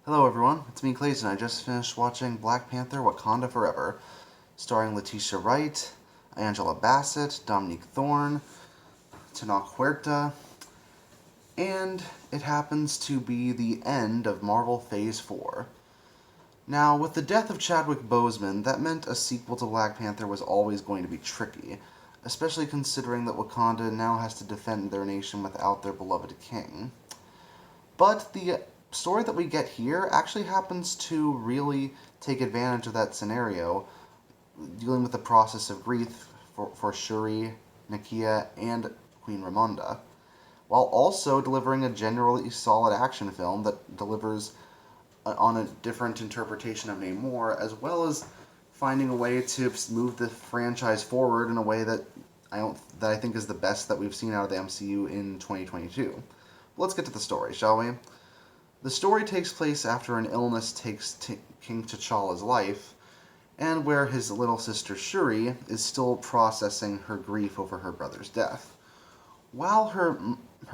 Hello everyone, it's me Clayton. I just finished watching Black Panther Wakanda Forever, starring Letitia Wright, Angela Bassett, Dominique Thorne, Tenoch Huerta, and it happens to be the end of Marvel Phase 4. Now, with the death of Chadwick Boseman, that meant a sequel to Black Panther was always going to be tricky, especially considering that Wakanda now has to defend their nation without their beloved king. But the story that we get here actually happens to really take advantage of that scenario, dealing with the process of grief for Shuri, Nakia, and Queen Ramonda, while also delivering a generally solid action film that delivers on a different interpretation of Namor, as well as finding a way to move the franchise forward in a way that I think is the best that we've seen out of the MCU in 2022. Let's get to the story, shall we? The story takes place after an illness takes King T'Challa's life, and where his little sister Shuri is still processing her grief over her brother's death. While her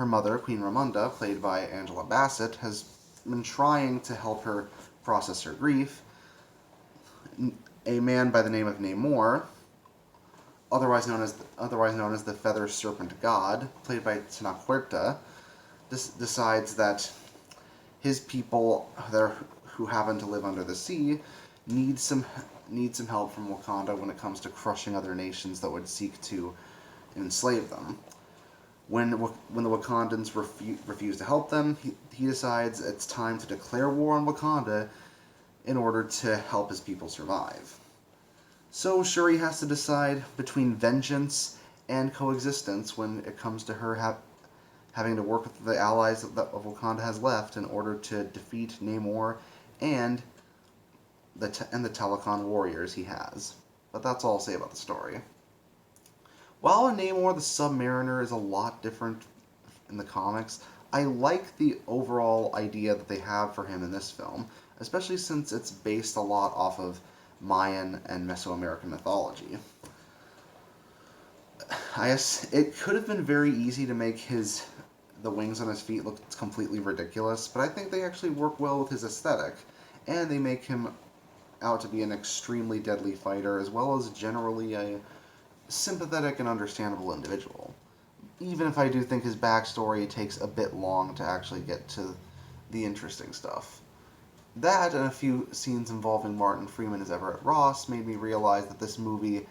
mother, Queen Ramonda, played by Angela Bassett, has been trying to help her process her grief, a man by the name of Namor, otherwise known as the Feather Serpent God, played by Tenoch Huerta, decides that his people who happen to live under the sea need some help from Wakanda when it comes to crushing other nations that would seek to enslave them. When the Wakandans refuse to help them, he decides it's time to declare war on Wakanda in order to help his people survive. So Shuri has to decide between vengeance and coexistence when it comes to her having to work with the allies of Wakanda has left in order to defeat Namor and the Telecon warriors he has. But that's all I'll say about the story. While Namor the Submariner is a lot different in the comics, I like the overall idea that they have for him in this film, especially since it's based a lot off of Mayan and Mesoamerican mythology. It could have been very easy to make the wings on his feet look completely ridiculous, but I think they actually work well with his aesthetic, and they make him out to be an extremely deadly fighter, as well as generally a sympathetic and understandable individual. Even if I do think his backstory takes a bit long to actually get to the interesting stuff. That and a few scenes involving Martin Freeman as Everett Ross made me realize that this movie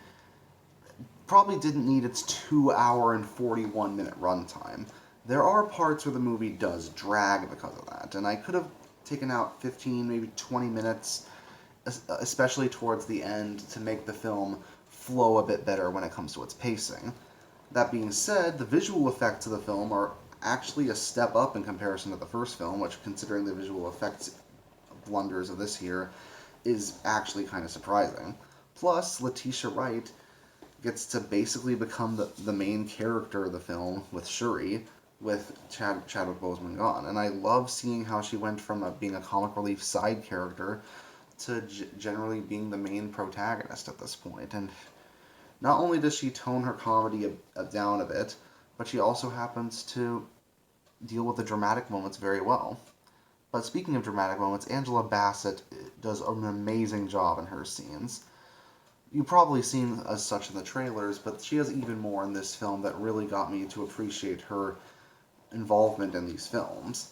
probably didn't need its 2 hour and 41-minute runtime. There are parts where the movie does drag because of that, and I could have taken out 15, maybe 20 minutes, especially towards the end, to make the film flow a bit better when it comes to its pacing. That being said, the visual effects of the film are actually a step up in comparison to the first film, which, considering the visual effects blunders of this here, is actually kind of surprising. Plus, Letitia Wright gets to basically become the main character of the film with Shuri, with Chadwick Boseman gone. And I love seeing how she went from being a comic relief side character to generally being the main protagonist at this point. And not only does she tone her comedy down a bit, but she also happens to deal with the dramatic moments very well. But speaking of dramatic moments, Angela Bassett does an amazing job in her scenes. You've probably seen as such in the trailers, but she has even more in this film that really got me to appreciate her involvement in these films.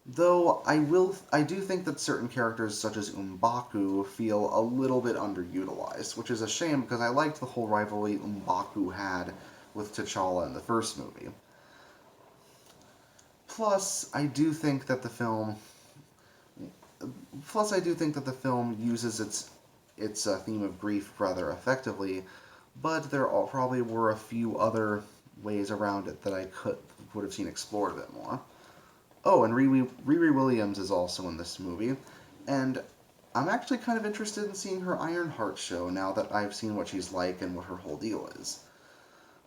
Though I do think that certain characters such as M'Baku feel a little bit underutilized, which is a shame because I liked the whole rivalry M'Baku had with T'Challa in the first movie. Plus, I do think that the film uses its theme of grief rather effectively, but there probably were a few other ways around it that I would have seen explored a bit more. Oh, and Riri Williams is also in this movie, and I'm actually kind of interested in seeing her Ironheart show now that I've seen what she's like and what her whole deal is.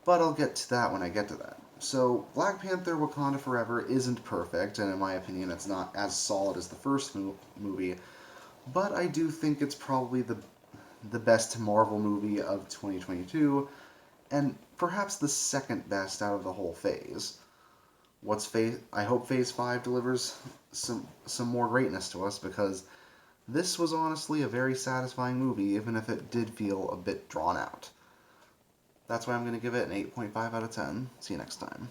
But I'll get to that when I get to that. So, Black Panther Wakanda Forever isn't perfect, and in my opinion it's not as solid as the first movie, but I do think it's probably the best Marvel movie of 2022, and perhaps the second best out of the whole phase. I hope Phase 5 delivers some more greatness to us, because this was honestly a very satisfying movie, even if it did feel a bit drawn out. That's why I'm going to give it an 8.5 out of 10. See you next time.